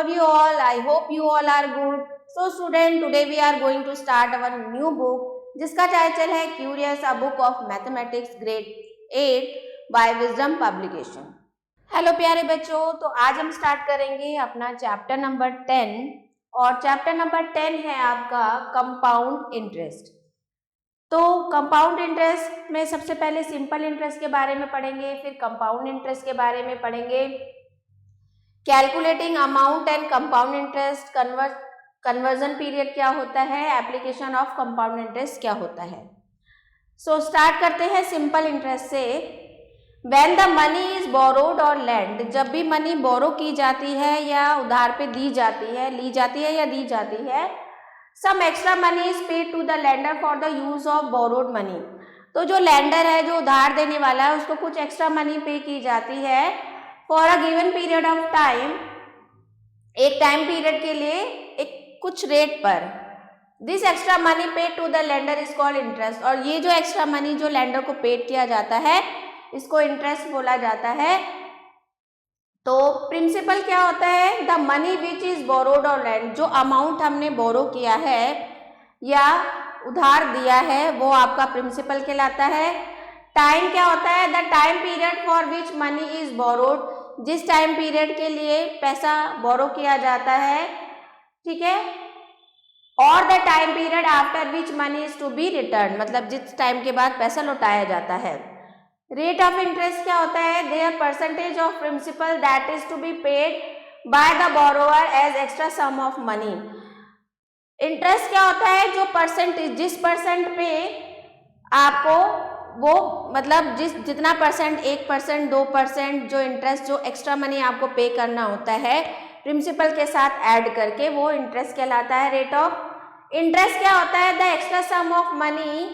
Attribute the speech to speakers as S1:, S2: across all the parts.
S1: of you all? I hope you all are good. So student, today we are going to start our new book जिसका title है Curious a book of mathematics grade 8 by Wisdom Publication. Hello प्यारे बच्चों, तो आज हम start करेंगे अपना chapter number 10 और चैप्टर नंबर 10 है आपका कंपाउंड इंटरेस्ट। तो कंपाउंड इंटरेस्ट में सबसे पहले सिंपल इंटरेस्ट के बारे में पढ़ेंगे, फिर कंपाउंड इंटरेस्ट के बारे में पढ़ेंगे, calculating amount and compound interest, conversion period क्या होता है, एप्लीकेशन ऑफ कंपाउंड इंटरेस्ट क्या होता है। सो स्टार्ट करते हैं सिंपल इंटरेस्ट से। When the money is borrowed और लेंड, जब भी मनी बोरो की जाती है या उधार पे दी जाती है, ली जाती है या दी जाती है, some extra money is paid to the lender for the use of borrowed money. तो जो लेंडर है, जो उधार देने वाला है, उसको कुछ एक्स्ट्रा मनी पे की जाती है for a given period of time, एक टाइम पीरियड के लिए एक कुछ रेट पर। This extra money paid to the lender is called interest. और ये जो एक्स्ट्रा मनी जो लेंडर को पेड किया जाता है, इसको इंटरेस्ट बोला जाता है। तो प्रिंसिपल क्या होता है? The money which is borrowed और लेंड, जो अमाउंट हमने बोरो किया है या उधार दिया है, वो आपका प्रिंसिपल कहलाता है। टाइम क्या होता है? The time period for which money is borrowed, जिस टाइम पीरियड के लिए पैसा बोरो किया जाता है, ठीक है। और the time period after which money is to be return, मतलब जिस टाइम के बाद पैसा लौटाया जाता है। रेट ऑफ इंटरेस्ट क्या होता है? There percentage of principal that is to be paid by the borrower as extra sum of money. Interest क्या होता है? जो परसेंटेज, जिस परसेंट पे आपको वो मतलब जितना परसेंट, 1%, 2% जो इंटरेस्ट, जो एक्स्ट्रा मनी आपको पे करना होता है प्रिंसिपल के साथ ऐड करके, वो इंटरेस्ट कहलाता है। रेट ऑफ इंटरेस्ट क्या होता है? The extra sum of money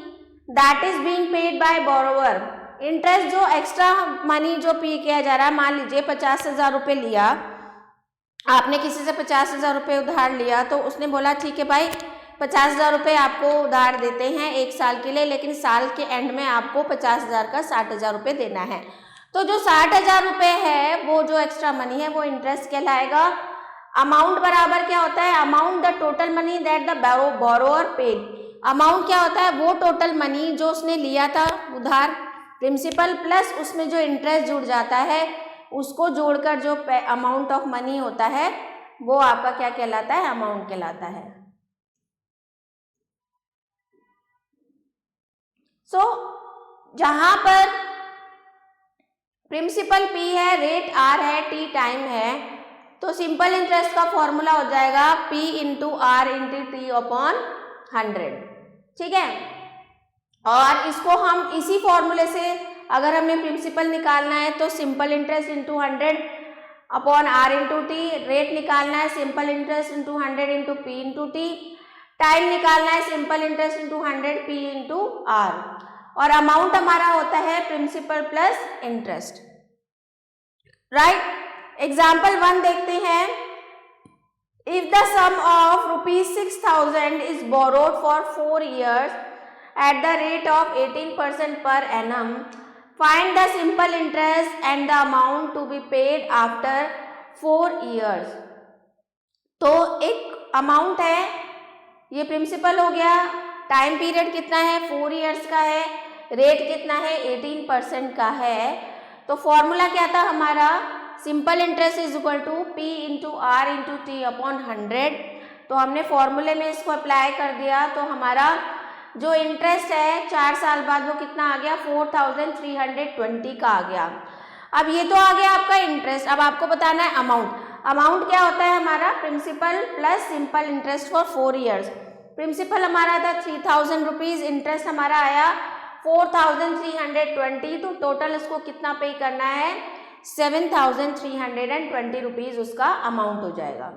S1: that is being paid by borrower. Interest जो एक्स्ट्रा मनी जो पे किया जा रहा है, मान लीजिए 50,000 रुपये लिया आपने, किसी से 50,000 रुपये उधार लिया, तो उसने बोला ठीक है भाई 50,000 रुपये आपको उधार देते हैं 1 साल के लिए, लेकिन साल के एंड में आपको 50,000 का 60,000 रुपये देना है। तो जो 60,000 रुपये है, वो जो एक्स्ट्रा मनी है, वो इंटरेस्ट कहलाएगा। अमाउंट बराबर क्या होता है? Amount the total money that the borrower paid. Amount क्या होता है? वो टोटल मनी जो उसने लिया था उधार प्रिंसिपल, प्लस उसमें जो इंटरेस्ट जुड़ जाता है, उसको जोड़कर जो अमाउंट ऑफ मनी होता है, वो आपका क्या कहलाता है? अमाउंट कहलाता है। सो जहां पर प्रिंसिपल P है, रेट R है, T टाइम है, तो सिंपल इंटरेस्ट का फॉर्मूला हो जाएगा P into R into T upon 100, ठीक है। और इसको हम इसी फॉर्मूले से अगर हमें प्रिंसिपल निकालना है तो simple interest into 100 upon R into T, rate निकालना है simple interest into 100 into P into T, time निकालना है simple interest into 100 P into R, और अमाउंट हमारा होता है principal plus interest, right. Example 1 देखते हैं। If the sum of ₹6,000 is borrowed for 4 years at the rate of 18% per annum, find the simple interest and the amount to be paid after 4 years। तो एक amount है, ये principal हो गया, time period कितना है? 4 years का है, रेट कितना है? 18% का है। तो फॉर्मूला क्या था हमारा? Simple interest is equal to P into R into T upon 100। तो हमने फॉर्मूले में इसको अप्लाई कर दिया, तो हमारा जो इंटरेस्ट है 4 साल बाद वो कितना आ गया? 4,320 का आ गया। अब ये तो आ गया आपका इंटरेस्ट। अब आपको बताना है अमाउंट। अमाउंट क्या होता है हमारा? Principal plus simple interest for 4 years। Principal हमारा था 3,000 रुपीज़, इंटरेस्ट हमारा आया 4,320, तो टोटल इसको कितना पे करना है? 7,320 रुपीज़ उसका अमाउंट हो जाएगा।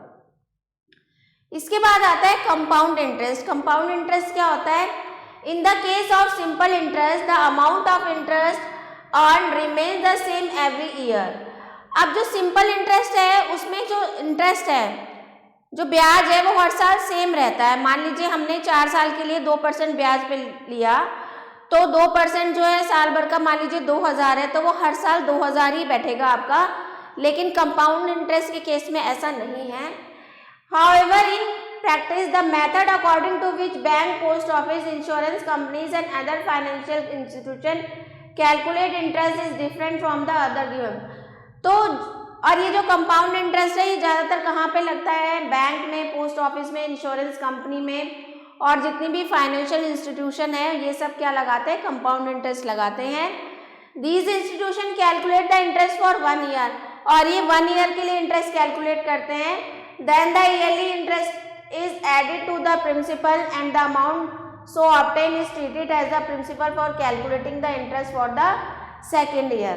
S1: इसके बाद आता है कंपाउंड इंटरेस्ट। कंपाउंड इंटरेस्ट क्या होता है? In the case of simple interest the amount of interest earn remain the same every year. अब जो सिंपल इंटरेस्ट है, उसमें जो इंटरेस्ट है, जो ब्याज है, वो हर साल सेम रहता है। मान लीजिए हमने 4 साल के लिए 2% ब्याज पे लिया, तो 2% जो है साल भर का, मान लीजिए 2,000 है, तो वो हर साल 2,000 ही बैठेगा आपका लेकिन कंपाउंड इंटरेस्ट के केस में ऐसा नहीं है। However, in practice, the method according to which bank, post office, insurance companies and other financial institution calculate interest is different from the other given. तो और ये जो कंपाउंड इंटरेस्ट है ये ज़्यादातर कहाँ पे लगता है? बैंक में, पोस्ट ऑफिस में, इंश्योरेंस कंपनी में और जितनी भी फाइनेंशियल इंस्टीट्यूशन है ये सब क्या लगाते हैं? कंपाउंड इंटरेस्ट लगाते हैं। These institution calculate the interest for 1 year और ये 1 ईयर के लिए इंटरेस्ट कैलकुलेट करते हैं। Then the yearly interest is added to the principal and the amount so obtained is treated as the principal for calculating the interest for the second year.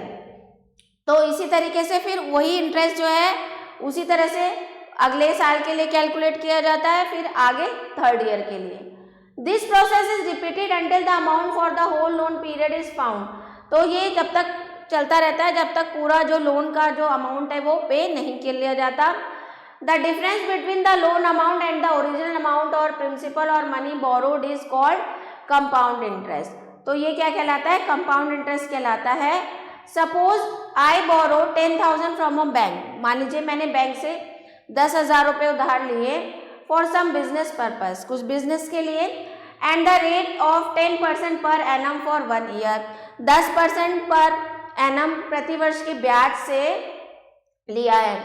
S1: तो इसी तरीके से फिर वही इंटरेस्ट जो है उसी तरह से अगले साल के लिए कैलकुलेट किया जाता है, फिर आगे थर्ड ईयर के लिए। This process is repeated until the amount for the whole loan period is found. तो ये जब तक चलता रहता है जब तक पूरा जो लोन का जो अमाउंट है वो पे नहीं कर लिया जाता। The difference between the loan amount and the original amount और प्रिंसिपल और money borrowed is called compound interest. तो ये क्या कहलाता है? कंपाउंड इंटरेस्ट कहलाता है। Suppose I borrow 10,000 from a bank. मान लीजिए मैंने बैंक से 10,000 रुपये उधार लिए फॉर सम बिजनेस पर्पज, कुछ बिजनेस के लिए, and the rate of 10% per annum for 1 year. 10% per annum प्रतिवर्ष के ब्याज से लिया है।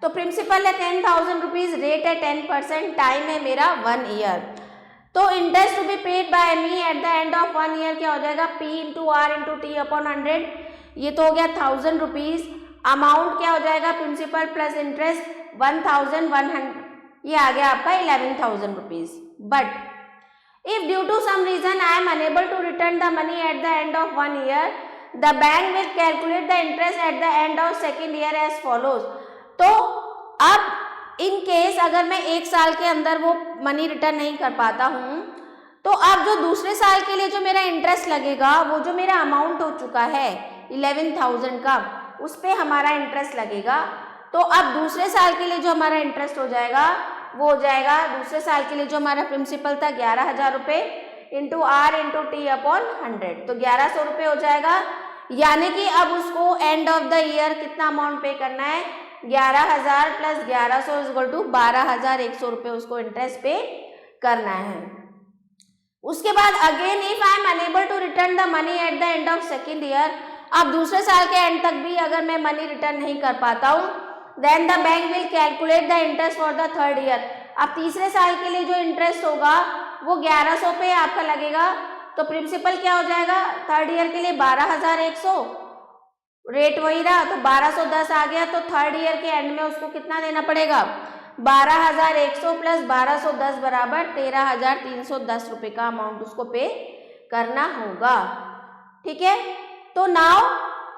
S1: तो प्रिंसिपल है 10,000 रुपीज, रेट है 10%, टाइम है मेरा 1 ईयर। तो interest to be paid by me at the end of 1 year क्या हो जाएगा? P into R into T upon 100। ये तो हो गया 1,000 रुपीज। अमाउंट क्या हो जाएगा? प्रिंसिपल प्लस इंटरेस्ट 1,100, ये आ गया आपका 11,000 rupees. But if due to some reason I am unable to return the money at the end of 1 year, the bank will calculate the interest at the end of second year as follows. तो अब in case अगर मैं 1 साल के अंदर वो money return नहीं कर पाता हूँ तो अब जो दूसरे साल के लिए जो मेरा इंटरेस्ट लगेगा वो जो मेरा अमाउंट हो चुका है 11,000 का, उस पर हमारा इंटरेस्ट लगेगा। तो अब दूसरे साल के लिए जो हमारा इंटरेस्ट हो जाएगा वो हो जाएगा, दूसरे साल के लिए जो हमारा प्रिंसिपल था 11,000 रुपये into R into T upon 100, तो 1,100 रुपये हो जाएगा। यानी कि अब उसको एंड ऑफ द ईयर कितना अमाउंट पे करना है? 11,000 प्लस 1,100 इज इक्वल टू 12,100 रुपये उसको इंटरेस्ट पे करना है। उसके बाद again if I am unable to return the money at the end of second year, अब दूसरे साल के एंड तक भी अगर मैं मनी रिटर्न नहीं कर पाता हूँ, then the bank will calculate the interest for the third year. अब तीसरे साल के लिए जो इंटरेस्ट होगा वो 1,100 पे आपका लगेगा। तो प्रिंसिपल क्या हो जाएगा? थर्ड ईयर के लिए 12,100, रेट वही रहा तो 1,210 आ गया। तो थर्ड ईयर के एंड में उसको कितना देना पड़ेगा? 12,100 प्लस 1,210 बराबर 13,310 रुपये का अमाउंट उसको पे करना होगा। ठीक है, तो now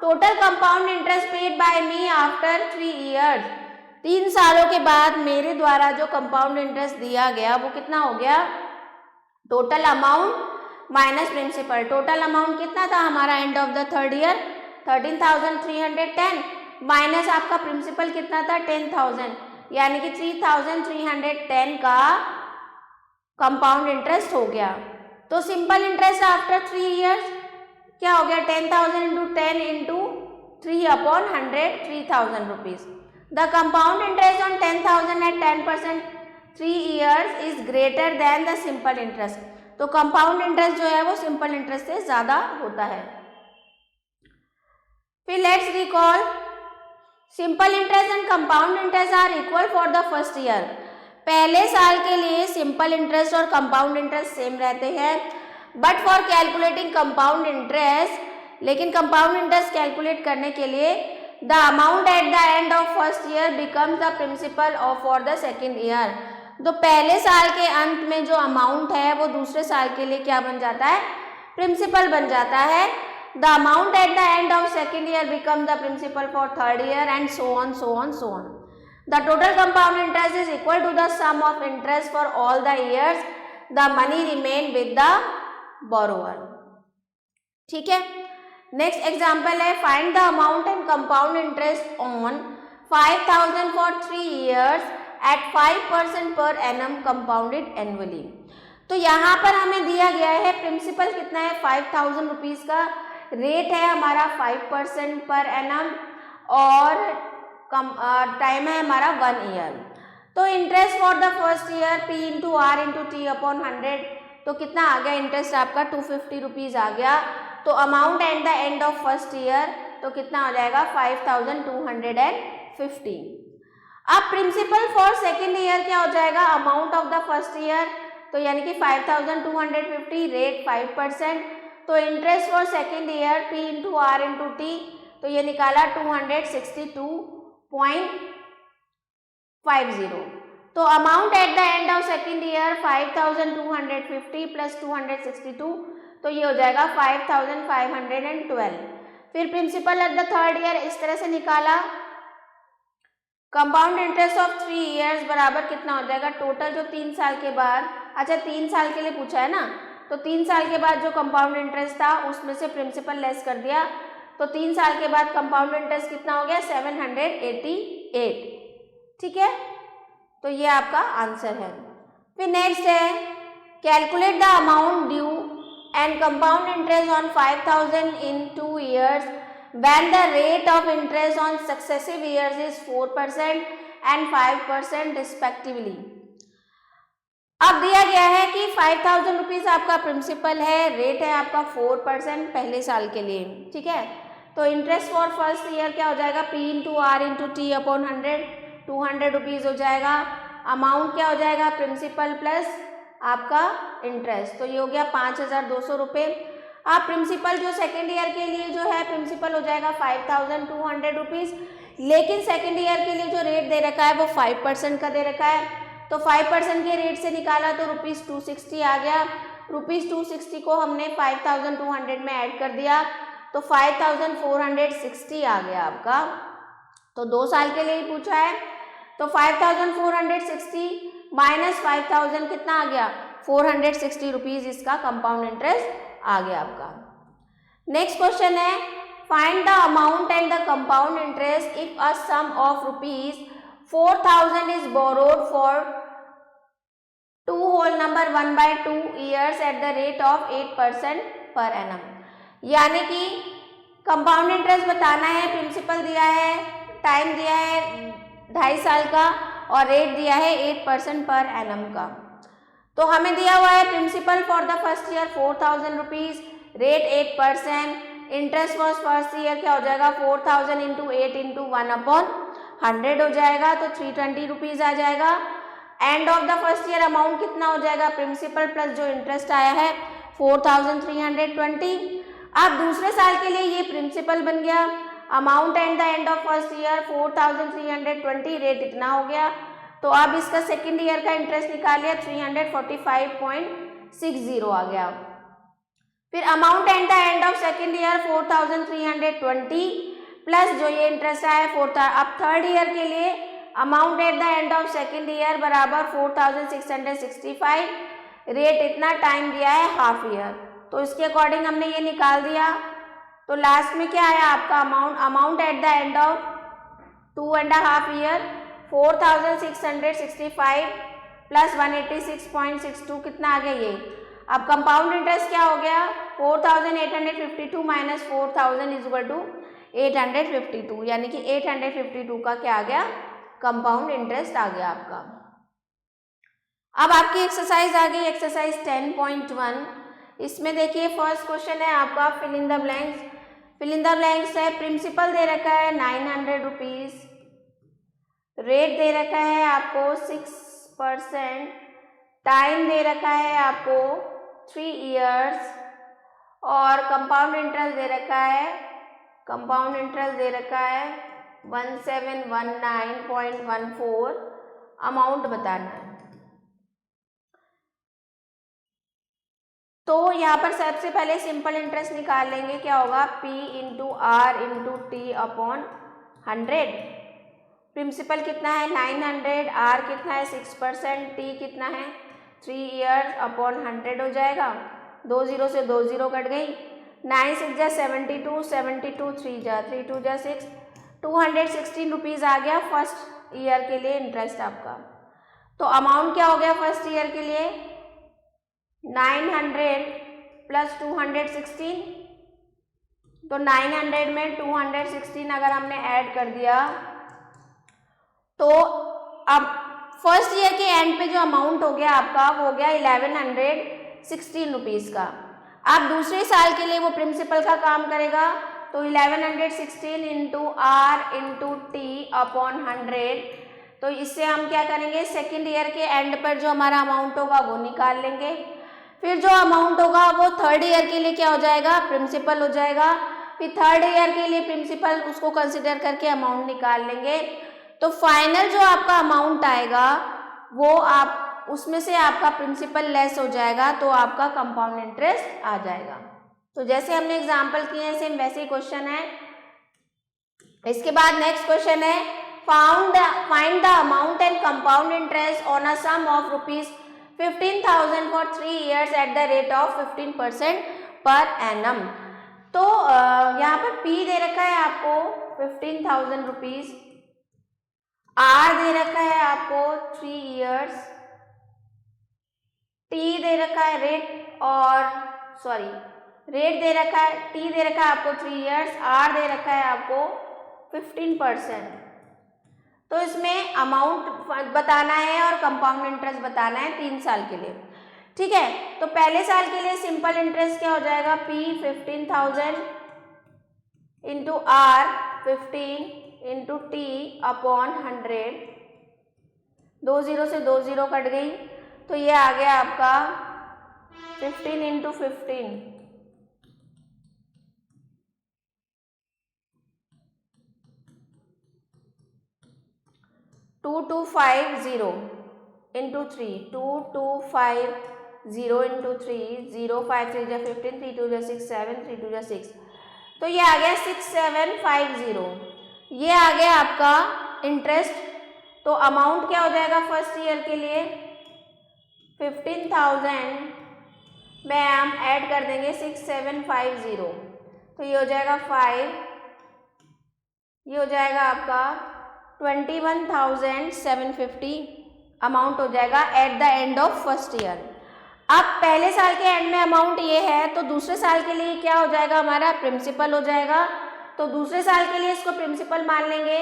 S1: total compound interest paid by me after 3 years, 3 सालों के बाद मेरे द्वारा जो कंपाउंड इंटरेस्ट दिया गया वो कितना हो गया? Total amount minus principal. Total amount कितना था हमारा end of the third year? 13,310 minus आपका प्रिंसिपल कितना था? 10,000, यानी कि 3,310 का कंपाउंड इंटरेस्ट हो गया। तो सिंपल इंटरेस्ट आफ्टर 3 ईयर्स क्या हो गया? 10,000 into 10 into 3 upon 100, 3,000 rupees. The compound interest on 10,000 at 10% 3 years is greater than the simple interest. तो कंपाउंड इंटरेस्ट जो है वो सिंपल इंटरेस्ट से ज़्यादा होता है। फिर let's recall, simple interest and compound interest are equal for the first year. पहले साल के लिए सिंपल इंटरेस्ट और कंपाउंड इंटरेस्ट सेम रहते हैं, but for calculating compound interest, लेकिन कंपाउंड इंटरेस्ट कैलकुलेट करने के लिए the amount at the end of first year becomes the principal of for the second year. तो पहले साल के अंत में जो अमाउंट है वो दूसरे साल के लिए क्या बन जाता है? प्रिंसिपल बन जाता है। The amount at the end of second year become the principal for third year and so on so on so on. The total compound interest is equal to the sum of interest for all the years the money remain with the borrower. ठीक है, next example है, find the amount and compound interest on 5,000 for 3 years at 5% per annum compounded annually. तो यहाँ पर हमें दिया गया है प्रिंसिपल कितना है? 5,000 रुपीज़ का, रेट है हमारा 5% पर एनम और टाइम है हमारा 1 ईयर। तो interest for the first year P into R into T upon 100, तो कितना आ गया इंटरेस्ट आपका 250 रुपीज़ आ गया। तो amount at the end of first year तो कितना हो जाएगा 5250। अब प्रिंसिपल फॉर सेकेंड ईयर क्या हो जाएगा, amount of the first year, तो यानी कि 5250, रेट 5%। तो interest for second year P into R into T, तो ये निकाला 262.50। तो amount at the end of second year 5250 plus 262, तो ये हो जाएगा 5512। फिर principal at the third year इस तरह से निकाला, कंपाउंड इंटरेस्ट ऑफ 3 ईयर्स बराबर कितना हो जाएगा, टोटल जो 3 साल के बाद, अच्छा 3 साल के लिए पूछा है ना, तो 3 साल के बाद जो कंपाउंड इंटरेस्ट था उसमें से प्रिंसिपल लेस कर दिया, तो 3 साल के बाद कंपाउंड इंटरेस्ट कितना हो गया 788। ठीक है, तो ये आपका आंसर है। फिर नेक्स्ट है, calculate the amount due and compound interest on 5000 in 2 years when the rate of interest on successive years is 4% and 5% respectively। अब दिया गया है कि 5000 रुपीज़ आपका प्रिंसिपल है, रेट है आपका 4% पहले साल के लिए। ठीक है, तो इंटरेस्ट फॉर फर्स्ट ईयर क्या हो जाएगा P into R into T upon 100, 200 rupees हो जाएगा। अमाउंट क्या हो जाएगा, प्रिंसिपल प्लस आपका इंटरेस्ट, तो ये हो गया 5200 रुपये। अब प्रिंसिपल जो सेकेंड ईयर के लिए जो है प्रिंसिपल हो जाएगा 5200 रुपीज़, लेकिन सेकेंड ईयर के लिए जो रेट दे रखा है वो 5% का दे रखा है, तो 5% के रेट से निकाला तो ₹260 आ गया। ₹260 को हमने 5200 में ऐड कर दिया, तो 5460 आ गया आपका। तो 2 साल के लिए ही पूछा है, तो 5460 माइनस 5000 कितना आ गया 460 रुपीज़, इसका कंपाउंड इंटरेस्ट आ गया आपका। नेक्स्ट क्वेश्चन है, find the amount and the compound interest if a sum of ₹4000 is borrowed for 1/2 years at the rate of 8% per annum. यानी कि कंपाउंड इंटरेस्ट बताना है, प्रिंसिपल दिया है, टाइम दिया है 2.5 साल का और रेट दिया है 8% पर एनम का। तो हमें दिया हुआ है principal for the first year 4000 rupees, rate 8%, interest for first year क्या हो जाएगा 4000 इंटू 8 इंटू 1/100 हो जाएगा, तो 320 रुपीज़ आ जाएगा। And of the first year amount कितना हो जाएगा, प्रिंसिपल प्लस जो इंटरेस्ट आया है 4320। अब दूसरे साल के लिए ये प्रिंसिपल बन गया, amount at the end of first year 4320, rate इतना हो गया। तो अब इसका सेकेंड ईयर का इंटरेस्ट निकाल लिया 345.60 आ गया। फिर amount at the end of second year 4320 plus जो ये इंटरेस्ट आया 4। अब थर्ड ईयर के लिए amount at the end of second year बराबर 4665, रेट इतना, टाइम दिया है हाफ ईयर, तो इसके अकॉर्डिंग हमने ये निकाल दिया। तो लास्ट में क्या आया आपका amount at the end of 2.5 year 4665 plus 186.62 कितना आ गया ये। अब कंपाउंड इंटरेस्ट क्या हो गया 4852 माइनस 4000 इज इक्वल टू 852, यानी कि 852 का क्या आ गया कंपाउंड इंटरेस्ट आ गया आपका। अब आपकी एक्सरसाइज आ गई, एक्सरसाइज 10.1। इसमें देखिए फर्स्ट क्वेश्चन है आपका fill in the blanks. Fill in the blanks है, प्रिंसिपल दे रखा है 900 रुपीज़, रेट दे रखा है आपको 6%, टाइम दे रखा है आपको 3 इयर्स और कंपाउंड इंटरेस्ट दे रखा है 1719.14, अमाउंट बताना है। तो यहाँ पर सबसे पहले सिंपल इंटरेस्ट निकाल लेंगे, क्या होगा P into R into T upon 100। Principal कितना है 900, आर कितना है 6%, टी कितना है 3 इयर्स अपॉन 100 हो जाएगा। 2 0 से 2 0 कट गई, 9 6 जा 72, 72 3 जा 3 2 जा 6, 216 रुपीज़ आ गया फर्स्ट ईयर के लिए इंटरेस्ट आपका। तो अमाउंट क्या हो गया फर्स्ट ईयर के लिए 900 प्लस 216, तो 900 में 216 अगर हमने ऐड कर दिया तो अब फर्स्ट ईयर के एंड पे जो अमाउंट हो गया आपका वो हो गया 1116 रुपीज़ का। अब दूसरे साल के लिए वो प्रिंसिपल का काम करेगा, तो 1116 into R into T upon 100। तो इससे हम क्या करेंगे, सेकेंड ईयर के एंड पर जो हमारा अमाउंट होगा वो निकाल लेंगे। फिर जो अमाउंट होगा वो थर्ड ईयर के लिए क्या हो जाएगा, प्रिंसिपल हो जाएगा। फिर थर्ड ईयर के लिए प्रिंसिपल उसको कंसिडर करके अमाउंट निकाल लेंगे। तो फाइनल जो आपका अमाउंट आएगा वो आप उसमें से आपका प्रिंसिपल लेस हो जाएगा, तो आपका कंपाउंड इंटरेस्ट आ जाएगा। तो जैसे हमने एग्जांपल किए हैं सेम वैसे ही क्वेश्चन है। इसके बाद नेक्स्ट क्वेश्चन है, find the amount and compound interest on a sum of ₹15,000 for 3 years at the rate of 15% per annum. तो यहाँ पर P दे रखा है आपको 15,000 रुपीज, R दे रखा है आपको 3 years, T दे रखा है रेट दे रखा है, T दे रखा है आपको 3 years, R दे रखा है आपको 15%। तो इसमें अमाउंट बताना है और कंपाउंड इंटरेस्ट बताना है 3 साल के लिए। ठीक है, तो पहले साल के लिए सिंपल इंटरेस्ट क्या हो जाएगा, P 15,000 into R 15 into T upon 100। 2 0 से 2 0 कट गई, तो ये आ गया आपका 15 इंटू 15 2250 इंटू 3 2250 इंटू 3 0 5 3 जा 15 3 2 जा 6 7 3 2 जा 6, तो ये आ गया 6750। ये आ गया आपका इंटरेस्ट। तो अमाउंट क्या हो जाएगा फर्स्ट ईयर के लिए 15,000 में हम ऐड कर देंगे 6750, तो ये हो जाएगा 5, ये हो जाएगा आपका 21,750 अमाउंट हो जाएगा eight the end of first year. अब पहले साल के एंड में अमाउंट ये है, तो दूसरे साल के लिए क्या हो जाएगा, हमारा प्रिंसिपल हो जाएगा। तो दूसरे साल के लिए इसको प्रिंसिपल मान लेंगे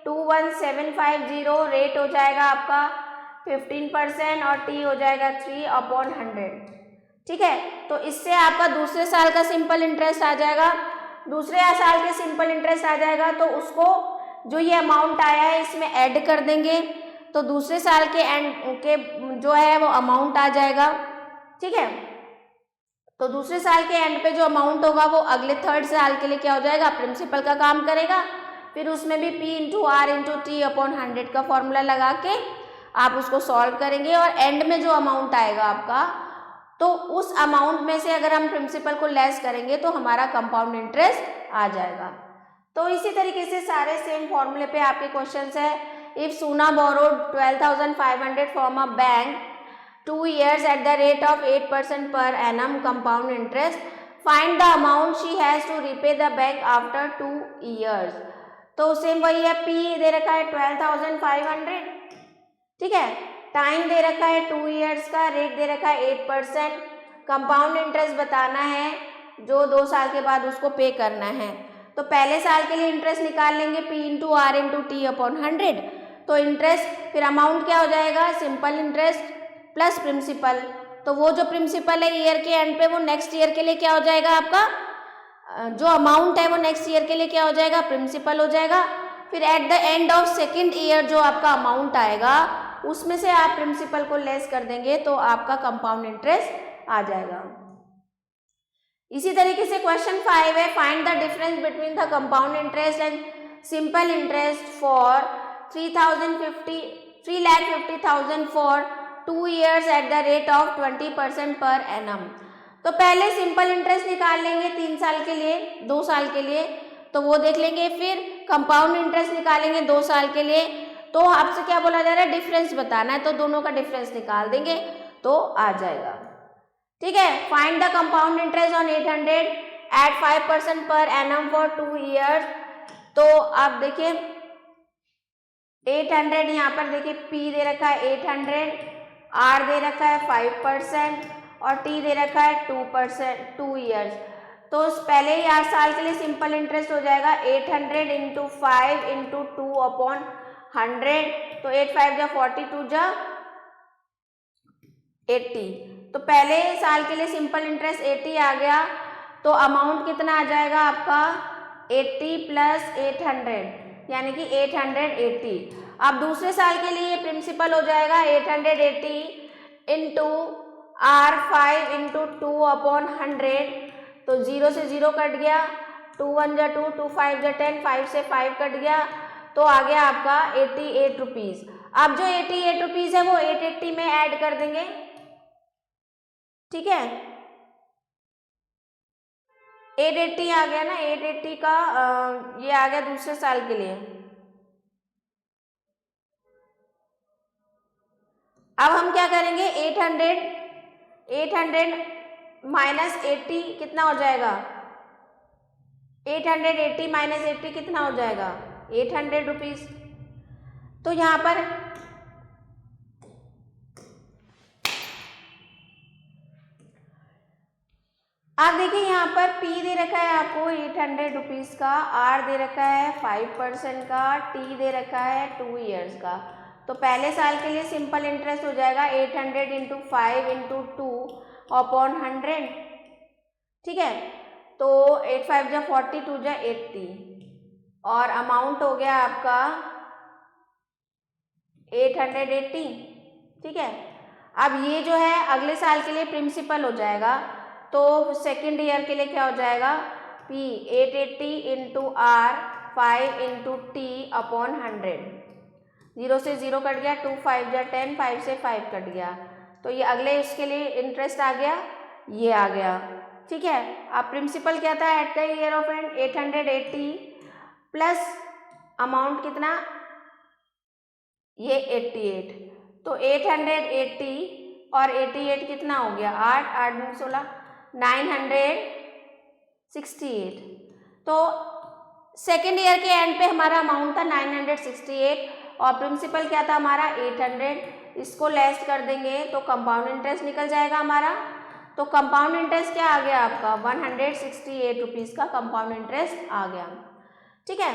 S1: 21,750, रेट हो जाएगा आपका 15% और टी हो जाएगा 3 अपॉन 100। ठीक है, तो इससे आपका दूसरे साल का सिंपल इंटरेस्ट आ जाएगा। दूसरे साल के सिंपल इंटरेस्ट आ जाएगा तो उसको जो ये अमाउंट आया है इसमें ऐड कर देंगे, तो दूसरे साल के एंड के जो है वो अमाउंट आ जाएगा। ठीक है, तो दूसरे साल के एंड पे जो अमाउंट होगा वो अगले थर्ड साल के लिए क्या हो जाएगा, प्रिंसिपल का काम करेगा। फिर उसमें भी P into R into T upon 100 का फॉर्मूला लगा के आप उसको सॉल्व करेंगे और एंड में जो अमाउंट आएगा आपका, तो उस अमाउंट में से अगर हम प्रिंसिपल को लेस करेंगे तो हमारा कंपाउंड इंटरेस्ट आ जाएगा। तो इसी तरीके से सारे सेम फॉर्मूले पे आपके क्वेश्चंस है। इफ सोना borrowed 12,500 from a bank 2 years at the rate of 8% per annum compound interest, find the amount she has to repay the bank after 2 years। तो सेम वही है, P दे रखा है 12,500, ठीक है, टाइम दे रखा है 2 years का, रेट दे रखा है 8%, कंपाउंड इंटरेस्ट बताना है जो 2 साल के बाद उसको पे करना है। तो पहले साल के लिए इंटरेस्ट निकाल लेंगे P into R into T upon 100, तो इंटरेस्ट फिर अमाउंट क्या हो जाएगा, सिंपल इंटरेस्ट प्लस प्रिंसिपल। तो वो जो प्रिंसिपल है ईयर के एंड पे वो नेक्स्ट ईयर के लिए क्या हो जाएगा, आपका जो अमाउंट है वो नेक्स्ट ईयर के लिए क्या हो जाएगा, प्रिंसिपल हो जाएगा। फिर eight the end of second year जो आपका अमाउंट आएगा उसमें से आप प्रिंसिपल को लेस कर देंगे तो आपका कंपाउंड इंटरेस्ट आ जाएगा। इसी तरीके से क्वेश्चन 5 है, find the difference between the compound interest and simple interest for 3,50,000 for 2 years at the rate of 20% per annum. तो पहले सिंपल इंटरेस्ट निकाल लेंगे 3 साल के लिए, 2 साल के लिए, तो वो देख लेंगे। फिर कंपाउंड इंटरेस्ट निकालेंगे 2 साल के लिए, तो आपसे क्या बोला जा रहा है, डिफरेंस बताना है, तो दोनों का डिफरेंस निकाल देंगे तो आ जाएगा। ठीक है, find the compound interest on 800 at 5% per annum for 2 years। तो आप देखिए 800 यहाँ पर देखिए P दे रखा है 800, R दे रखा है 5% और T दे रखा है 2%, 2 years। तो पहले ही 8 साल के लिए सिंपल इंटरेस्ट हो जाएगा 800 इंटू 5 इंटू 2 अपॉन 100, तो 8 5 जा 40, 2 जा 80। तो पहले साल के लिए सिंपल इंटरेस्ट 80 आ गया, तो अमाउंट कितना आ जाएगा आपका 80 प्लस 800 यानी कि 880। अब दूसरे साल के लिए प्रिंसिपल हो जाएगा 880 इंटू R5 इंटू 2/100, तो 0 से 0 कट गया, 2 1 जा 2, 2 5 जा 10, 5 से 5 कट गया, तो आ गया आपका 88 रुपीज़। अब जो 88 रुपीज़ है वो 880 में ऐड कर देंगे, ठीक है। 880 आ गया ना, 880 का ये आ गया दूसरे साल के लिए। अब हम क्या करेंगे, 800 माइनस 80 कितना हो जाएगा, 880 माइनस 80 कितना हो जाएगा 800 रुपीज़। तो यहाँ पर आप देखिए, यहाँ पर P दे रखा है आपको 800 रुपीज़ का, R दे रखा है 5% का, T दे रखा है 2 ईयर्स का। तो पहले साल के लिए सिंपल इंटरेस्ट हो जाएगा 800 इंटू 5 इंटू 2/100, ठीक है। तो 8 5 जा 40, 2 जा 80, और अमाउंट हो गया आपका 880, ठीक है। अब ये जो है अगले साल के लिए प्रिंसिपल हो जाएगा, तो सेकेंड ईयर के लिए क्या हो जाएगा, P 880 into R 5 into T/100, 0 से 0 कट गया, 2 5 जा 10, 5 से 5 कट गया, तो ये अगले इसके लिए इंटरेस्ट आ गया, ये आ गया, ठीक है। अब प्रिंसिपल क्या था at the year of and 880 plus amount कितना, ये 88, तो 880 और 88 कितना हो गया 8 8 2 16, 968। तो सेकेंड ईयर के एंड पे हमारा अमाउंट था 968 और प्रिंसिपल क्या था हमारा 800, इसको लेस कर देंगे तो कंपाउंड इंटरेस्ट निकल जाएगा हमारा। तो कंपाउंड इंटरेस्ट क्या आ गया आपका 168 रुपीज़ का कंपाउंड इंटरेस्ट आ गया, ठीक है।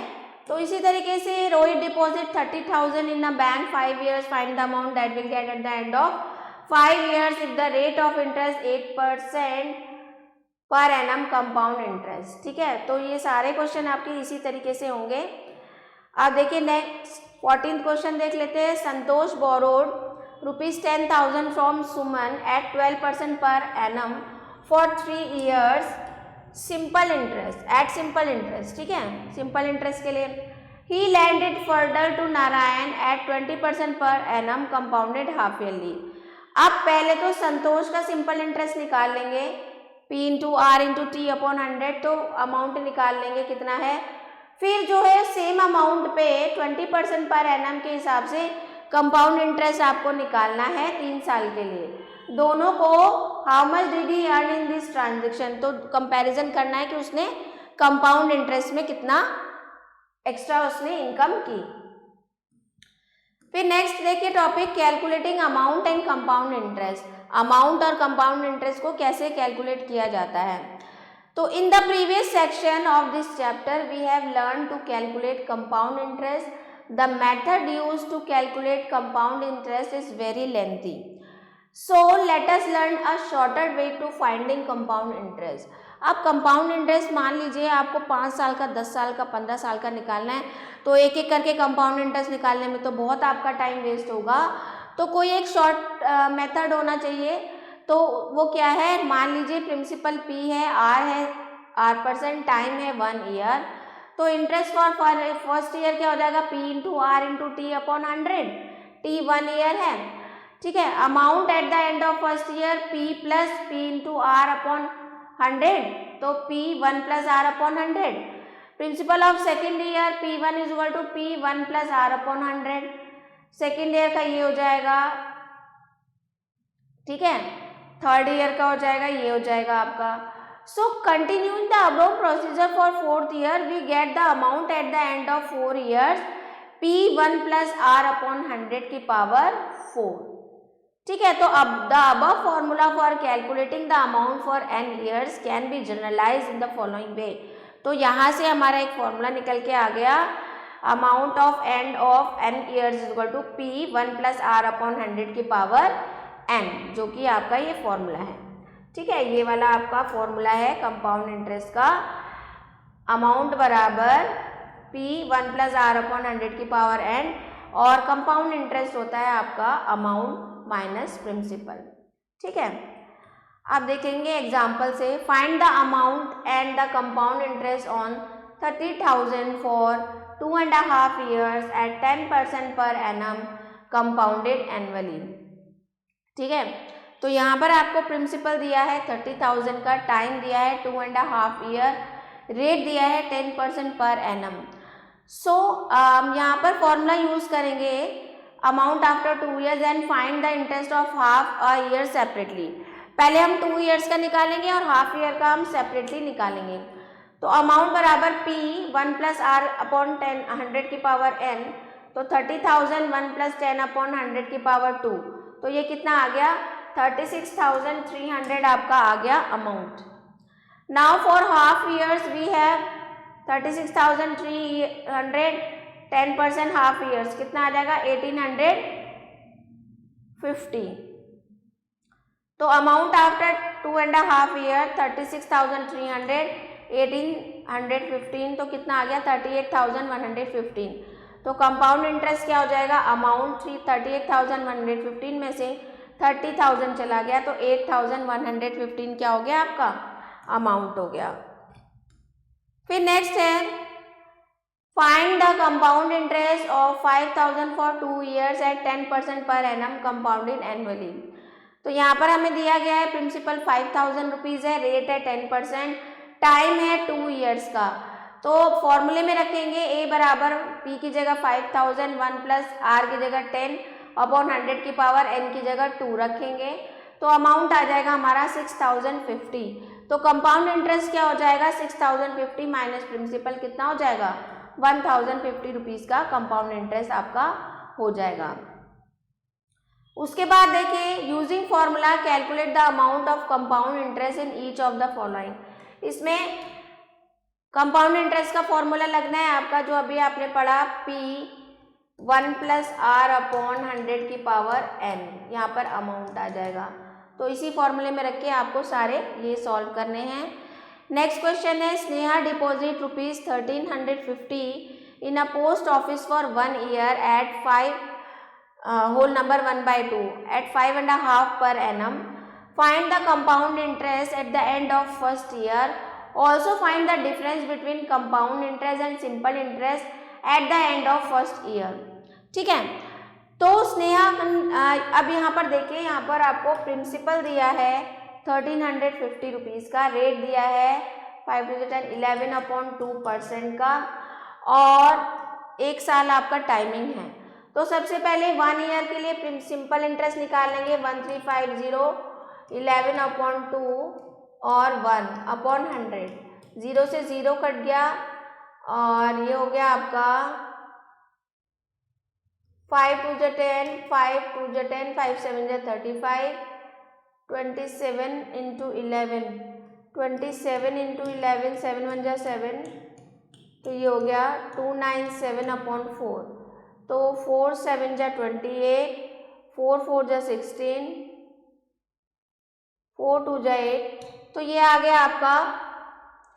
S1: तो इसी तरीके से Rohit deposit 30,000 in a bank 5 years, find the amount that will get eight the end of 5 years if the rate of interest 8% per annum compound interest, ठीक है। तो ये सारे क्वेश्चन आपके इसी तरीके से होंगे। अब देखिए नेक्स्ट 14th क्वेश्चन देख लेते हैं। Santosh borrowed ₹10,000 from Suman at 12% per annum for 3 years simple interest at simple interest, ठीक है, सिंपल इंटरेस्ट के लिए। He landed further to Narayan at 20% per annum compounded half yearly. अब पहले तो संतोष का सिंपल इंटरेस्ट निकाल लेंगे, P into R into T/100, तो अमाउंट निकाल लेंगे कितना है। फिर जो है सेम अमाउंट पे 20% पर एनम के हिसाब से कंपाउंड इंटरेस्ट आपको निकालना है 3 साल के लिए। दोनों को how much did he earn in this transaction, तो कंपैरिजन करना है कि उसने कंपाउंड इंटरेस्ट में कितना एक्स्ट्रा उसने इनकम की। फिर नेक्स्ट देखिए topic calculating amount and compound interest. Amount और कंपाउंड इंटरेस्ट को कैसे कैलकुलेट किया जाता है। तो in the previous section of this chapter we have learn to calculate compound interest. The method used to calculate compound interest is very lengthy, so let us learn a shorter way to finding compound interest. अब compound interest मान लीजिए आपको 5 साल का, 10 साल का, 15 साल का निकालना है, तो एक एक करके कंपाउंड इंटरेस्ट निकालने में तो बहुत आपका टाइम वेस्ट होगा। तो कोई एक शॉर्ट मेथड होना चाहिए। तो वो क्या है, मान लीजिए प्रिंसिपल P है, R है, R%, टाइम है 1 ईयर, तो इंटरेस्ट फॉर फर्स्ट ईयर क्या हो जाएगा P into R into T/100, T 1 year है, ठीक है। Amount at the end of first year P plus P into R/100, तो P 1 plus R/100। Principal of second year P1 is equal to P 1 plus R/100, second year का ये हो जाएगा, ठीक है। थर्ड ईयर का हो जाएगा, ये हो जाएगा आपका। So continuing the above procedure for fourth year we get the amount at the end of 4 years P 1 plus R/100 की पावर 4, ठीक है। तो अब the above formula for calculating the amount for n years can be generalise in the following way. तो यहाँ से हमारा एक फॉर्मूला निकल के आ गया। Amount of end of n years is equal to p 1 plus r upon 100 की पावर n, जो कि आपका ये फॉर्मूला है। ठीक है, ये वाला आपका फॉर्मूला है कंपाउंड इंटरेस्ट का। अमाउंट बराबर p 1 प्लस r अपॉन 100 की पावर n, और कंपाउंड इंटरेस्ट होता है आपका अमाउंट माइनस प्रिंसिपल। ठीक है, आप देखेंगे एग्जाम्पल से, find the amount and the compound interest on 30,000 for 2.5 years at 10% per annum compounded annually. ठीक है, तो यहाँ पर आपको प्रिंसिपल दिया है 30,000 का, टाइम दिया है 2.5 year, रेट दिया है 10% पर एनम। सो यहाँ पर फॉर्मूला यूज करेंगे amount after 2 years and find the interest of half a year separately. पहले हम 2 years का निकालेंगे और हाफ ईयर का हम सेपरेटली निकालेंगे। तो अमाउंट बराबर p 1 प्लस आर अपॉन 100 की पावर n, तो 30,000 1 प्लस 10 अपॉन 100 की पावर 2, तो ये कितना आ गया 36,300 आपका आ गया amount. Now for half years we have 36,300, 10% half years कितना आ जाएगा 1850। तो अमाउंट आफ्टर 2.5 year 36,300, 1815, तो कितना आ गया 38,115। तो कंपाउंड इंटरेस्ट क्या हो जाएगा, अमाउंट 38,115 में से 30,000 चला गया, तो 8,115 क्या हो गया आपका अमाउंट हो गया। फिर नेक्स्ट है find the compound interest of 5,000 for 2 years at 10% per annum compounded annually. तो यहाँ पर हमें दिया गया है प्रिंसिपल 5,000 रुपीज़ है, रेट है 10%, टाइम है 2 years का। तो फॉर्मूले में रखेंगे a बराबर p की जगह 5,000, 1 प्लस r की जगह 10 अपॉन 100 की पावर n की जगह 2 रखेंगे, तो अमाउंट आ जाएगा हमारा 6,050। तो कंपाउंड इंटरेस्ट क्या हो जाएगा 6,050 माइनस प्रिंसिपल कितना हो जाएगा 1,050 रुपीज़ का कंपाउंड इंटरेस्ट आपका हो जाएगा। उसके बाद देखिए using formula calculate the amount of compound interest in each of the following. इसमें कंपाउंड इंटरेस्ट का फॉर्मूला लगना है आपका जो अभी आपने पढ़ा p 1 प्लस आर अपॉन 100 की पावर n, यहाँ पर अमाउंट आ जाएगा। तो इसी फॉर्मूले में रख के आपको सारे ये सॉल्व करने हैं। नेक्स्ट क्वेश्चन है Sneha deposit ₹1350 in a post office for 1 year at 5 whole number 1/2 at 5.5 per annum. Find the compound interest at the end of first year. Also find the difference between compound interest and simple interest at the end of first year. ठीक है, तो स्नेहा अब यहाँ पर देखिए, यहाँ पर आपको प्रिंसिपल दिया है 1350 रुपीज़ का, रेट दिया है 5,11/2% का, और 1 साल आपका टाइमिंग है। तो सबसे पहले 1 year के लिए सिंपल इंटरेस्ट निकालेंगे 1350, 11/2 और 1/100, 0 से 0 कट गया, और ये हो गया आपका 5 2 जा 10, 5 2 जा 10, 5 7 जा 35, 27 इंटू 11, 27 इंटू 11, 7 1 जा 7, तो ये हो गया 297/4। तो 4 7 जा 28, 4 4 जा 16, 4 2 जा 8, तो ये आ गया आपका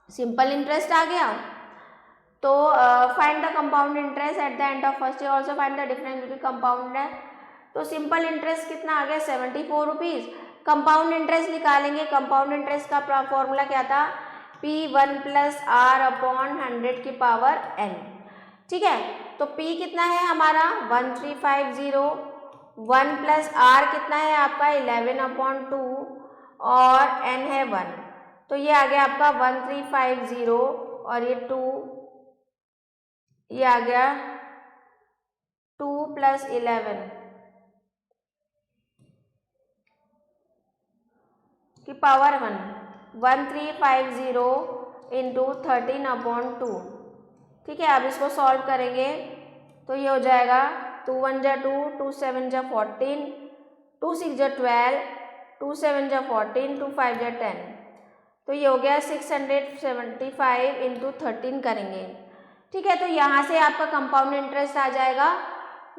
S1: सिंपल इंटरेस्ट आ गया। तो find the compound interest at the end of first year, also find the difference between compound है। तो सिंपल इंटरेस्ट कितना आ गया 74 रुपीज़। कंपाउंड इंटरेस्ट निकालेंगे, कंपाउंड इंटरेस्ट का फॉर्मूला क्या था p 1 प्लस आर अपॉन 100 की पावर n। ठीक है, तो p कितना है हमारा 1350, 1 प्लस r कितना है आपका 11/2 और n है 1, तो ये आ गया आपका 1350 और ये 2, ये आ गया 2 प्लस 11 की पावर 1, 1350 इंटू 13/2। ठीक है, अब इसको सॉल्व करेंगे तो ये हो जाएगा 2 1 जा 2, 2 7 जा 14, 2 6 जा 12, 2 7 जा 14, 2 5 जा 10, तो ये हो गया 675 इंटू 13 करेंगे ठीक है, तो यहाँ से आपका कंपाउंड इंटरेस्ट आ जाएगा,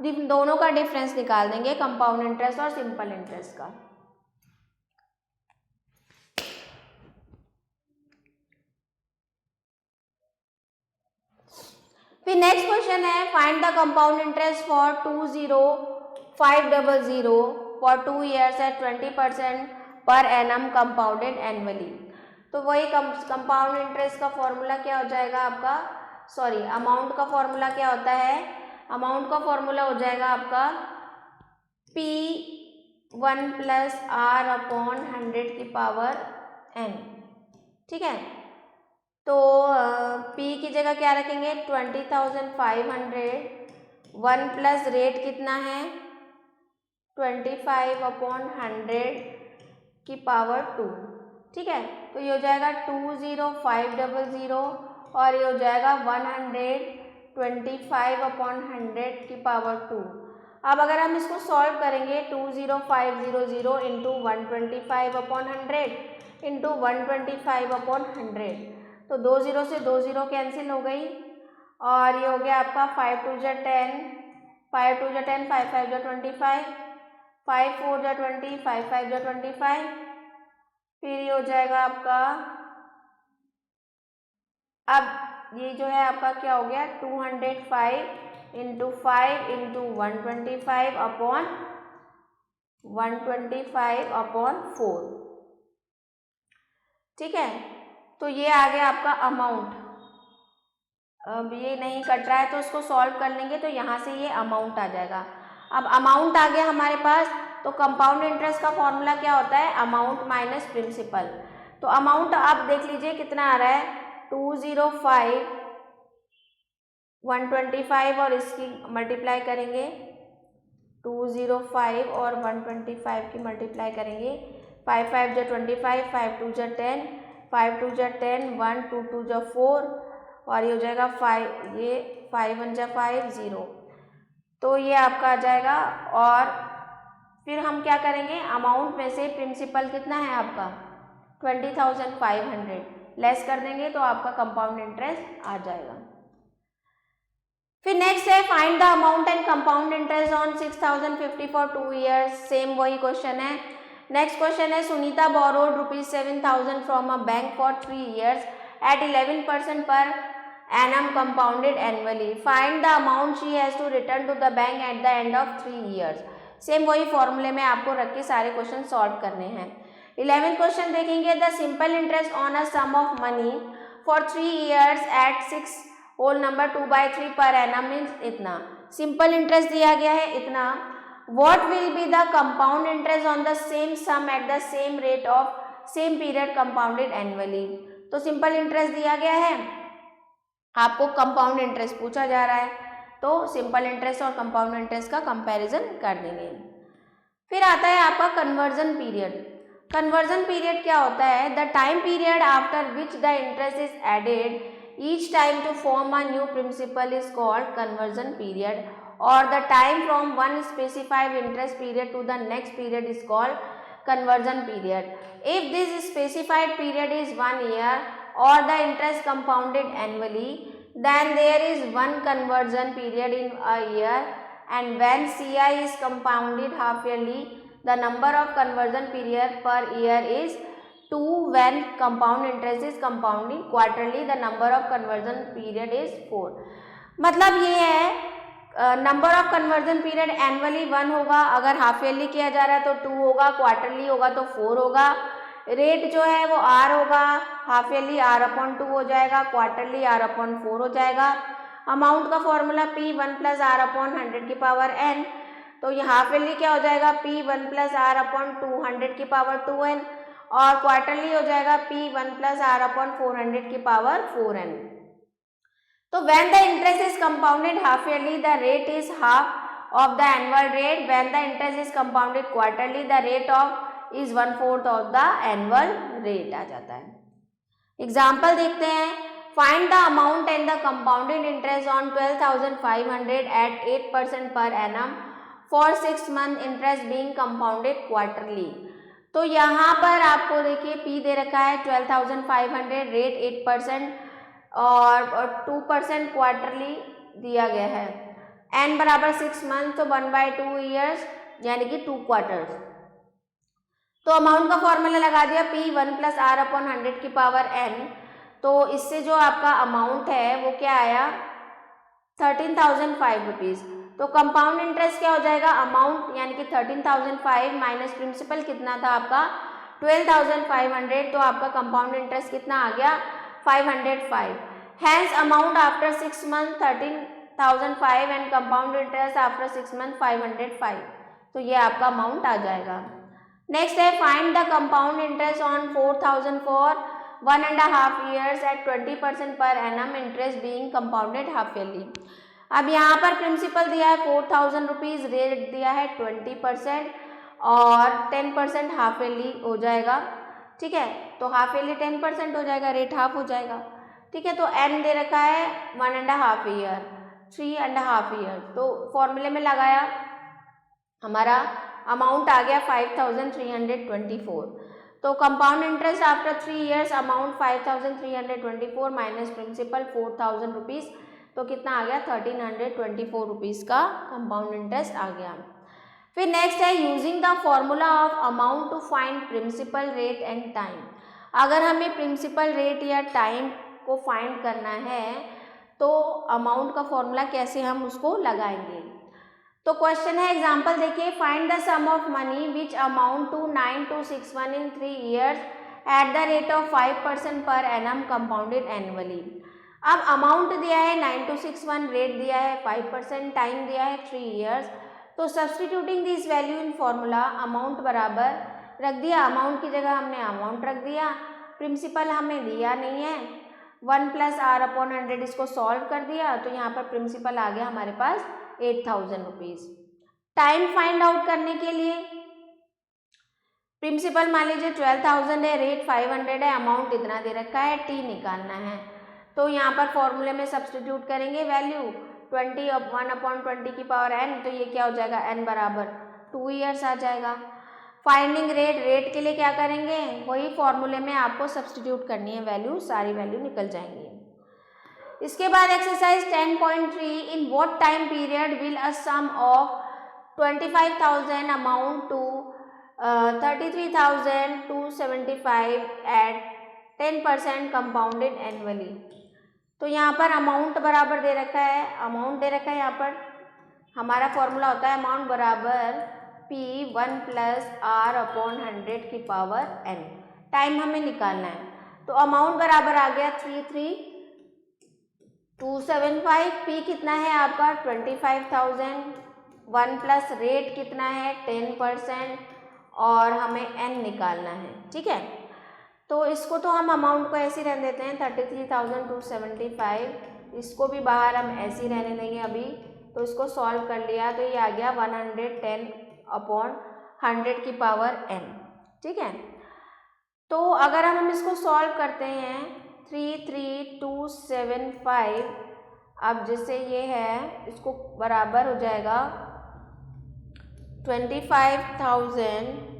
S1: दोनों का डिफरेंस निकाल देंगे, कंपाउंड इंटरेस्ट और सिंपल इंटरेस्ट का। फिर नेक्स्ट क्वेश्चन है, find the compound interest for 20500 for 2 years at 20% per annum compounded annually. तो वही कंपाउंड इंटरेस्ट का फॉर्मूला क्या हो जाएगा आपका, सॉरी अमाउंट का फॉर्मूला क्या होता है, अमाउंट का फॉर्मूला हो जाएगा आपका P1 + R/100 की पावर n। ठीक है, तो P की जगह क्या रखेंगे 20,500, 1 प्लस रेट कितना है 25/100 की पावर 2। ठीक है, तो ये हो जाएगा 20500 और ये हो जाएगा 125/100 की पावर 2। अब अगर हम इसको सॉल्व करेंगे 20500 इंटू 125/100 इंटू 125/100, तो 2 0 से 2 0 कैंसिल हो गई और ये हो गया आपका 5 2 जा 10, 5 2 जा 10, 5 5 जा 25, 5 4 जा 20, 5 5 जा 25। फिर ये हो जाएगा आपका, अब ये जो है आपका क्या हो गया 205 इंटू 5 इंटू 125/125/4। ठीक है, तो ये आ गया आपका अमाउंट। अब ये नहीं कट रहा है तो उसको सॉल्व कर लेंगे, तो यहाँ से ये अमाउंट आ जाएगा। अब अमाउंट आ गया हमारे पास, तो कंपाउंड इंटरेस्ट का फॉर्मूला क्या होता है, अमाउंट माइनस प्रिंसिपल। तो अमाउंट आप देख लीजिए कितना आ रहा है 205, 125 और इसकी मल्टीप्लाई करेंगे 205 और 125 की मल्टीप्लाई करेंगे, 5 5 जा 25, 5 2 जा 10, 5 2 जा 10, 1 2 2 जा 4 और ये हो जाएगा 5, ये 5 1 जा 5 0। तो ये आपका आ जाएगा। और फिर हम क्या करेंगे, अमाउंट में से प्रिंसिपल कितना है आपका 20,500 लेस कर देंगे तो आपका कंपाउंड इंटरेस्ट आ जाएगा। फिर नेक्स्ट है find the amount and compound interest on 6,050 for 2 years। Same वही क्वेश्चन है। नेक्स्ट क्वेश्चन है Sunita borrowed ₹7,000 from a bank for 3 years at 11% पर annum compounded annually। Find the amount she has to return to the bank at the end of 3 years। Same वही फॉर्मूले में आपको रख के सारे क्वेश्चन सॉल्व करने हैं। 11th क्वेश्चन देखेंगे, the simple interest on a sum of money for 3 years at 6 whole number 2/3 per annum means इतना। सिंपल इंटरेस्ट दिया गया है इतना। What will be the compound interest on the same sum at the same rate of same period compounded annually. तो simple interest दिया गया है, आपको कंपाउंड इंटरेस्ट पूछा जा रहा है, तो सिंपल इंटरेस्ट और कंपाउंड इंटरेस्ट का कंपैरिजन कर देंगे। फिर आता है आपका कन्वर्जन पीरियड। कन्वर्जन पीरियड क्या होता है, the time period after which the interest is added each time to form a new principal is called conversion period, or the time from one specified interest period to the next period is called conversion period. If this specified period is 1 year or the interest compounded annually, then there is one conversion period in a year, and when CI is compounded half yearly, the number of conversion period per year is 2. When compound interest is compounding quarterly, the number of conversion period is 4। मतलब ये है number of conversion period annually 1 होगा, अगर half yearly किया जा रहा है तो 2 होगा, क्वार्टरली होगा तो 4 होगा। रेट जो है वो R होगा, हाफ ईयरली R/2 हो जाएगा, क्वार्टरली R/4 हो जाएगा। अमाउंट का फॉर्मूला P1 + R/100 की पावर n, तो ये हाफ ईयरली क्या हो जाएगा P1 + R/200 की पावर 2n और क्वार्टरली हो जाएगा P1 + R/400 की पावर 4n। तो when the interest is compounded half yearly the rate is half of the annual rate, when the interest is compounded quarterly the rate of is 1/4 of the annual rate आ जाता है। Example देखते हैं, find the amount and the compounded interest on 12,500 at 8% per annum for 6 month interest being compounded quarterly. तो यहाँ पर आपको देखिए P दे रखा है 12,500, रेट 8%, और 2% क्वार्टरली दिया गया है। n बराबर 6 मंथ तो 1/2 ईयर्स यानी कि 2 क्वार्टर्स। तो अमाउंट का फॉर्मूला लगा दिया P 1 + R/100 की पावर n। तो इससे जो आपका अमाउंट है वो क्या आया 13,005 रुपीज़। तो कंपाउंड इंटरेस्ट क्या हो जाएगा अमाउंट यानी कि 13,005 माइनस प्रिंसिपल कितना था आपका 12,500। तो आपका कंपाउंड इंटरेस्ट कितना आ गया 505। Hence amount after 6 month 13,005 and compound interest after 6 month 505। तो ये आपका अमाउंट आ जाएगा। नेक्स्ट है find the compound interest on 4,000 for 1.5 years at 20% per annum interest being compounded half yearly. अब यहाँ पर प्रिंसिपल दिया है 4,000 रुपीज़, रेट दिया है 20% और 10% हाफ ईयरली हो जाएगा। ठीक है, तो हाफ ईयरली 10% हो जाएगा, रेट हाफ हो जाएगा। ठीक है, तो एन दे रखा है 1.5 ईयर 3.5 ईयर। तो फॉर्मूले में लगाया हमारा अमाउंट आ गया 5,324। तो compound interest after 3 years amount 5,324 minus principal 4,000 rupees. तो कितना आ गया 1,324 रुपीज़ का कंपाउंड इंटरेस्ट आ गया। फिर नेक्स्ट है using the formula of amount to find principal rate and time. अगर हमें प्रिंसिपल रेट या टाइम को फाइंड करना है तो अमाउंट का फॉर्मूला कैसे हम उसको लगाएंगे। तो क्वेश्चन है एग्जाम्पल देखिए find the sum of money which amount to 9261 in 3 years at the rate of 5% per annum compounded annually. अब अमाउंट दिया है 9261, रेट दिया है 5%, टाइम दिया है 3 इयर्स। तो substituting this value in formula amount बराबर रख दिया, अमाउंट की जगह हमने अमाउंट रख दिया, प्रिंसिपल हमें दिया नहीं है 1 + R/100 इसको सॉल्व कर दिया। तो यहाँ पर प्रिंसिपल आ गया हमारे पास 8,000 रुपीज़। टाइम फाइंड आउट करने के लिए प्रिंसिपल मान लीजिए 12,000 है, रेट 500 है, अमाउंट इतना दे रखा है, टी निकालना है। तो यहाँ पर फॉर्मूले में सब्सटीट्यूट करेंगे वैल्यू 1/20 की पावर n। तो ये क्या हो जाएगा n बराबर 2 ईयर्स आ जाएगा। फाइंडिंग रेट, रेट के लिए क्या करेंगे वही फॉर्मूले में आपको सब्सटीट्यूट करनी है वैल्यू, सारी वैल्यू निकल जाएंगी। इसके बाद exercise 10.3 in what time period will a sum of 25,000 amount to 33,275 at 10% compounded annually. तो यहाँ पर अमाउंट बराबर दे रखा है, अमाउंट दे रखा है, यहाँ पर हमारा फॉर्मूला होता है अमाउंट बराबर P 1 + R/100 की पावर n। टाइम हमें निकालना है तो अमाउंट बराबर आ गया 33,275। P कितना है आपका 25,000, 1 प्लस रेट कितना है 10% और हमें n निकालना है। ठीक है, तो इसको तो हम अमाउंट को ऐसे ही रहने देते हैं 33,275, इसको भी बाहर हम ऐसे ही रहने देंगे अभी। तो इसको सॉल्व कर लिया तो ये आ गया 110/100 की पावर n। ठीक है, तो अगर हम इसको सॉल्व करते हैं 33,275, अब जैसे ये है इसको बराबर हो जाएगा 25,000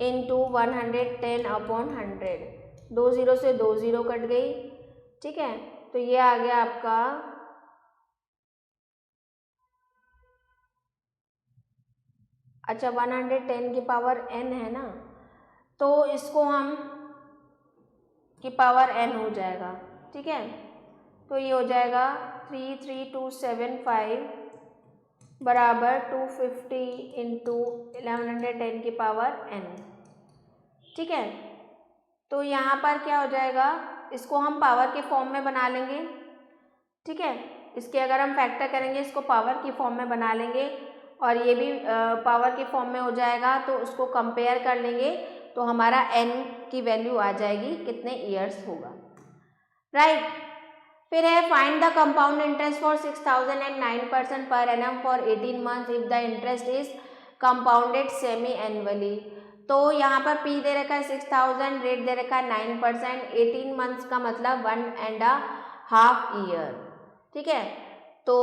S1: इंटू 110/100। 2 0 से 2 0 कट गई। ठीक है, तो ये आ गया आपका अच्छा 110 की पावर n है ना, तो इसको हम की पावर n हो जाएगा। ठीक है, तो ये हो जाएगा 33,275 बराबर 250 इंटू 1110 की पावर n। ठीक है, तो यहाँ पर क्या हो जाएगा इसको हम पावर के फॉर्म में बना लेंगे। ठीक है, इसके अगर हम फैक्टर करेंगे इसको पावर की फॉर्म में बना लेंगे और ये भी पावर के फॉर्म में हो जाएगा। तो उसको कंपेयर कर लेंगे तो हमारा n की वैल्यू आ जाएगी कितने ईयर्स होगा। राइट, फिर है find the compound interest for 6,000 and 9% per annum for 18 month if the interest is compounded semi annually. तो यहाँ पर P दे रखा है 6,000, रेट दे रखा है 9%, 18 मंथ्स का मतलब 1.5 ईयर। ठीक है, तो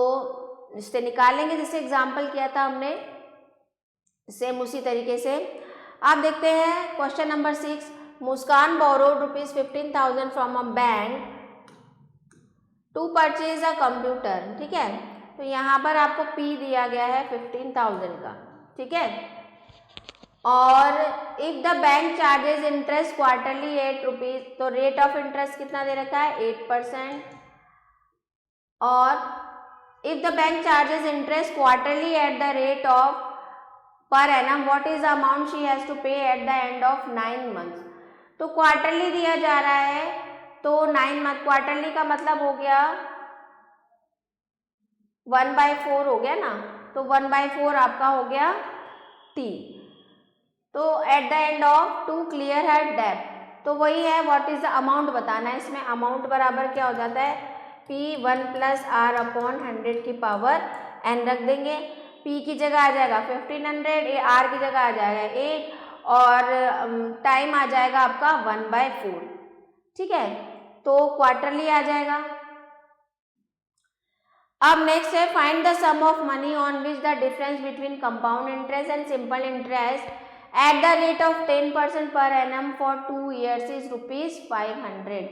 S1: इससे निकालेंगे जैसे एग्जाम्पल किया था हमने, सेम उसी तरीके से। आप देखते हैं question number 6, Muskan borrowed ₹15,000 from a bank to purchase a computer, ठीक है। तो यहाँ पर आपको P दिया गया है 15,000 का, ठीक है। और if the bank charges interest quarterly 8 rupees, तो रेट ऑफ इंटरेस्ट कितना दे रखा है 8%। और if the bank charges interest quarterly at the rate of per annum, what is the amount she has to pay at the end of 9 months. तो quarterly दिया जा रहा है, तो 9 मंथ, क्वार्टरली का मतलब हो गया 1/4 हो गया ना, तो 1/4 आपका हो गया T। तो at the end of to clear her debt, तो वही है व्हाट इज द अमाउंट बताना है। इसमें अमाउंट बराबर क्या हो जाता है P1 + R/100 की पावर n रख देंगे। P की जगह आ जाएगा 1500, R की जगह आ जाएगा 8 और टाइम आ जाएगा आपका 1/4, ठीक है। तो क्वार्टरली आ जाएगा। अब नेक्स्ट है find the sum of money on which the difference between compound interest and simple interest at the rate of 10% per annum for 2 years is ₹500।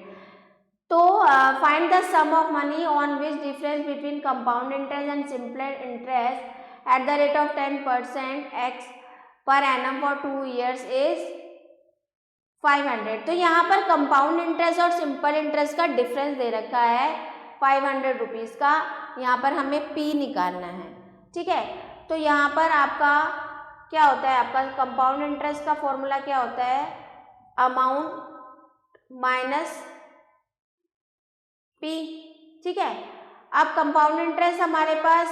S1: तो find the sum of money on which difference between compound interest and simple interest at the rate of 10% x per annum for 2 years is 500। तो यहाँ पर compound interest और simple interest का difference दे रखा है 500 rupees का। यहाँ पर हमें P निकालना है, ठीक है। तो यहाँ पर आपका क्या होता है, आपका कंपाउंड इंटरेस्ट का फॉर्मूला क्या होता है, अमाउंट माइनस P, ठीक है। अब कंपाउंड इंटरेस्ट हमारे पास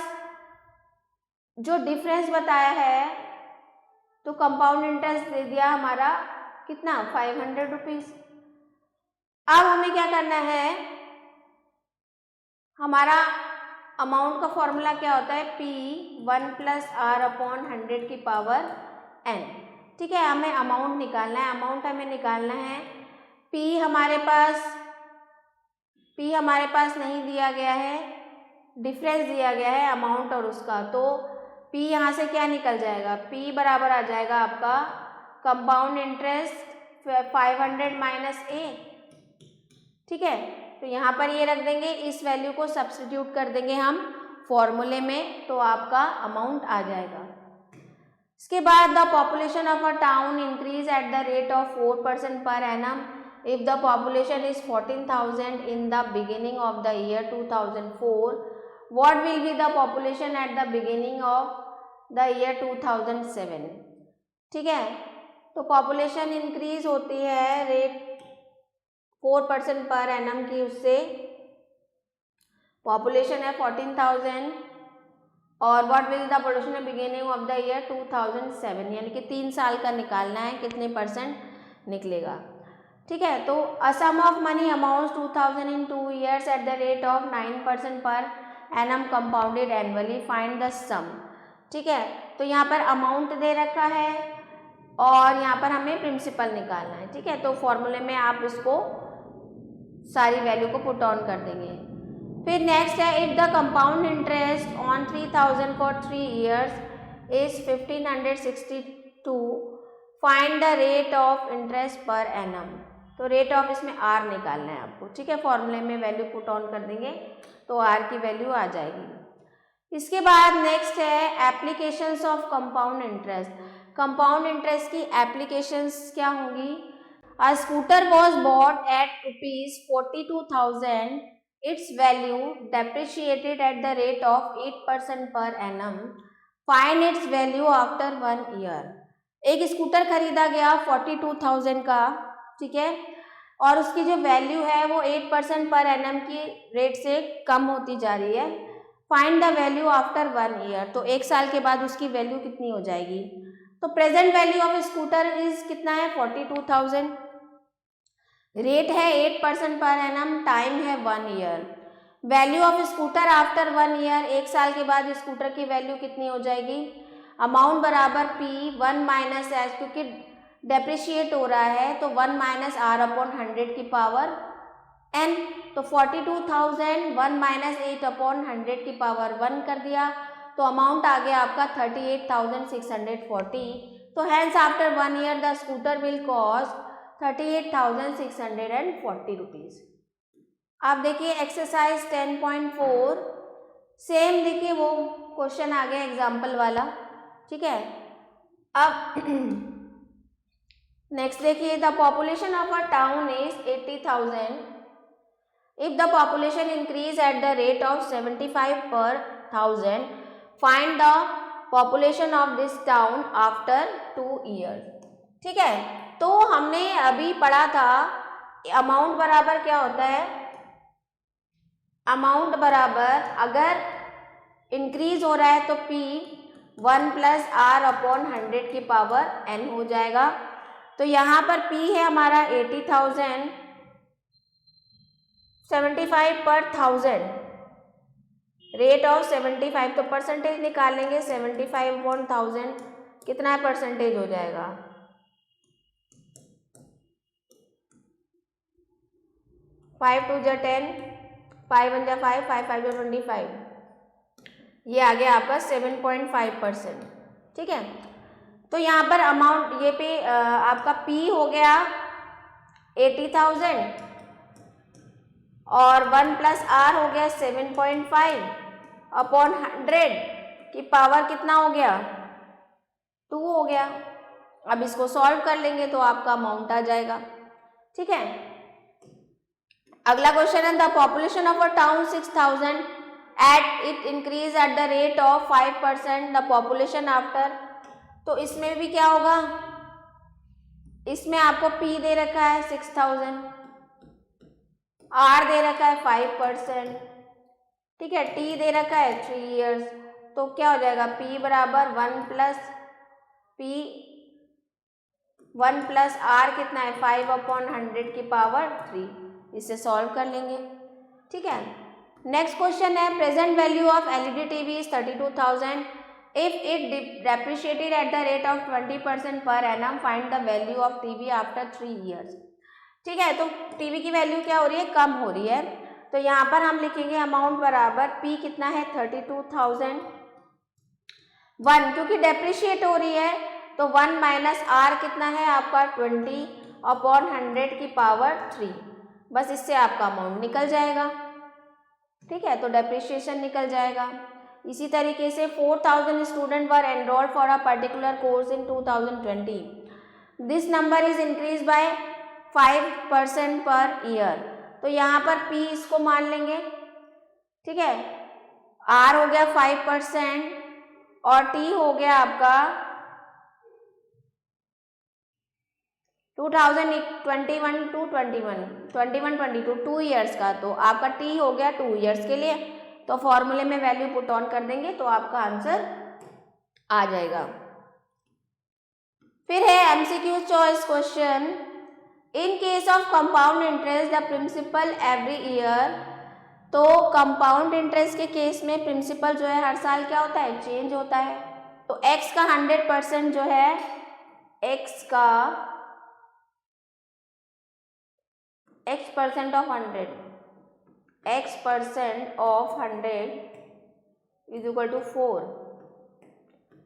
S1: जो डिफरेंस बताया है, तो कंपाउंड इंटरेस्ट दे दिया हमारा कितना 500 रुपीज़। अब हमें क्या करना है, हमारा अमाउंट का फॉर्मूला क्या होता है P1 + R/100 की पावर n, ठीक है। हमें अमाउंट निकालना है, अमाउंट हमें निकालना है। P हमारे पास नहीं दिया गया है, डिफरेंस दिया गया है अमाउंट और उसका, तो P यहाँ से क्या निकल जाएगा, P बराबर आ जाएगा आपका कंपाउंड इंटरेस्ट 500 - A, ठीक है। तो यहाँ पर ये रख देंगे, इस वैल्यू को सब्स्टिट्यूट कर देंगे हम फॉर्मूले में, तो आपका अमाउंट आ जाएगा। इसके बाद the population of a town increase at the rate of 4% per annum if the population is 14,000 in the beginning of the year 2004, what will be the population at the beginning of the year 2007, ठीक है। तो population increase होती है rate 4% per annum की, उससे population है 14,000 और what will the population beginning of the year 2007, यानी कि 3 साल का निकालना है, कितने % निकलेगा, ठीक है। तो a sum of money amounts 2,000 in 2 years at the rate of 9% per annum compounded annually, find the sum, ठीक है। तो यहाँ पर अमाउंट दे रखा है और यहाँ पर हमें प्रिंसिपल निकालना है, ठीक है। तो फॉर्मूले में आप इसको सारी वैल्यू को पुट ऑन कर देंगे। फिर नेक्स्ट है if the compound interest on 3,000 for 3 years is 1,562, find the rate of interest per annum. तो रेट ऑफ इसमें R निकालना है आपको, ठीक है। फॉर्मूले में वैल्यू पुट ऑन कर देंगे तो R की वैल्यू आ जाएगी। इसके बाद नेक्स्ट है applications of compound interest. Compound interest की एप्लीकेशंस क्या होंगी, A scooter was bought at ₹42,000. Its value depreciated at the rate of 8% per annum. Find its value after 1 year. एक स्कूटर खरीदा गया 42,000 का, ठीक है, और उसकी जो वैल्यू है वो 8% पर एनम की रेट से कम होती जा रही है। Find the value after 1 year, तो 1 साल के बाद उसकी वैल्यू कितनी हो जाएगी। तो present value of scooter is कितना है 42,000, रेट है 8% पर एनम, टाइम है 1 year। Value of scooter after 1 year, 1 साल के बाद स्कूटर की वैल्यू कितनी हो जाएगी, अमाउंट बराबर P1 - S, क्योंकि डेप्रिशिएट हो रहा है तो 1 - R/100 की पावर n। तो 42,000 1 - 8/100 की पावर 1 कर दिया, तो अमाउंट आ गया आपका 38,640। तो hence after 1 year the scooter will cost 38,640 rupees. आप देखिए एक्सरसाइज 10.4 सेम देखिए वो क्वेश्चन आ गया एग्जाम्पल वाला, ठीक है। अब नेक्स्ट देखिए, the population of a town is 80,000. If the population increase at the rate of 75 per 1000, find the population of this town after 2 years. ठीक है, तो हमने अभी पढ़ा था अमाउंट बराबर क्या होता है, अमाउंट बराबर अगर इंक्रीज हो रहा है तो P 1 + R/100 की पावर n हो जाएगा। तो यहाँ पर P है हमारा 80,000, 75 per 1000, रेट ऑफ 75, तो परसेंटेज निकालेंगे 75/1000 कितना परसेंटेज हो जाएगा, 5 2 जा 10, 5 1 जा 5, 5 5 जा 25, ये आ गया आपका 7.5%। ठीक है, तो यहाँ पर अमाउंट ये पे आपका P हो गया 80,000 और 1 + R हो गया 7.5/100 की पावर कितना हो गया, 2 हो गया। अब इसको सॉल्व कर लेंगे तो आपका अमाउंट आ जाएगा। ठीक है, अगला क्वेश्चन है the population of a town 6,000 at it increase at the rate of 5%, the population after, तो इसमें भी क्या होगा, इसमें आपको P दे रखा है 6,000, R दे रखा है 5%, ठीक है, T दे रखा है 3 years, तो क्या हो जाएगा P बराबर 1 + R कितना है 5/100 की पावर 3, इसे सॉल्व कर लेंगे। ठीक है, नेक्स्ट क्वेश्चन है present value of LED TV is 32,000, if it depreciated eight the rate of 20% per annum, find the value of TV after 3 years। ठीक है, तो टीवी की वैल्यू क्या हो रही है, कम हो रही है, तो यहाँ पर हम लिखेंगे अमाउंट बराबर P कितना है 32,000, 1 क्योंकि डेप्रिशिएट हो रही है तो 1 - R कितना है आपका 20/100 की पावर 3, बस इससे आपका अमाउंट निकल जाएगा। ठीक है, तो डेप्रिशिएशन निकल जाएगा। इसी तरीके से 4,000 student were enrolled for a particular course in 2020, this number is increase by 5% per year, तो यहाँ पर P इसको मान लेंगे। ठीक है, R हो गया 5% और T हो गया आपका 2021 to 22 2 ईयर्स का, तो आपका T हो गया 2 ईयर्स के लिए, तो फॉर्मूले में वैल्यू पुट ऑन कर देंगे तो आपका आंसर आ जाएगा। फिर है MCQ choice question, in case of compound interest the principal every year, तो कंपाउंड इंटरेस्ट के केस में प्रिंसिपल जो है हर साल क्या होता है, चेंज होता है। तो x का 100% जो है, x का x% of 100, x% of 100 is equal to 4,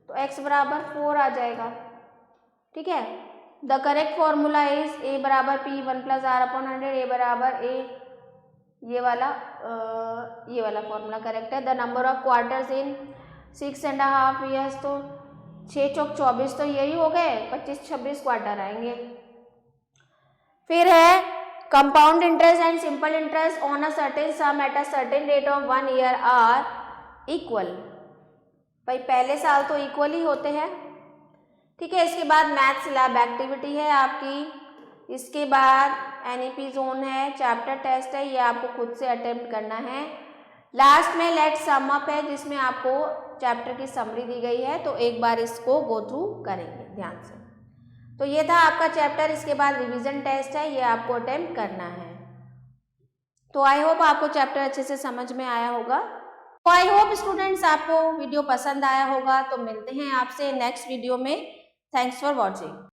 S1: तो x बराबर 4 आ जाएगा। ठीक है, the correct formula is a बराबर P 1 + R/100, a बराबर a, ये वाला फॉर्मूला करेक्ट है। The number of quarters in 6.5 years, तो 6 चौक 24, तो यही हो गए, 25-26 क्वार्टर आएंगे। फिर है compound interest and simple interest on a certain sum at a certain rate of 1 year are equal, भाई पहले साल तो इक्वल ही होते हैं। ठीक है, इसके बाद मैथ्स लैब एक्टिविटी है आपकी, इसके बाद NEP जोन है, चैप्टर टेस्ट है, ये आपको खुद से अटेम्प्ट करना है। लास्ट में लेट सम अप है जिसमें आपको चैप्टर की समरी दी गई है, तो एक बार इसको गो थ्रू करेंगे ध्यान से। तो ये था आपका चैप्टर, इसके बाद रिवीजन टेस्ट है, ये आपको अटेम्प्ट करना है। तो आई होप आपको चैप्टर अच्छे से समझ में आया होगा। तो आई होप स्टूडेंट्स आपको वीडियो पसंद आया होगा, तो मिलते हैं आपसे नेक्स्ट वीडियो में। Thanks for watching.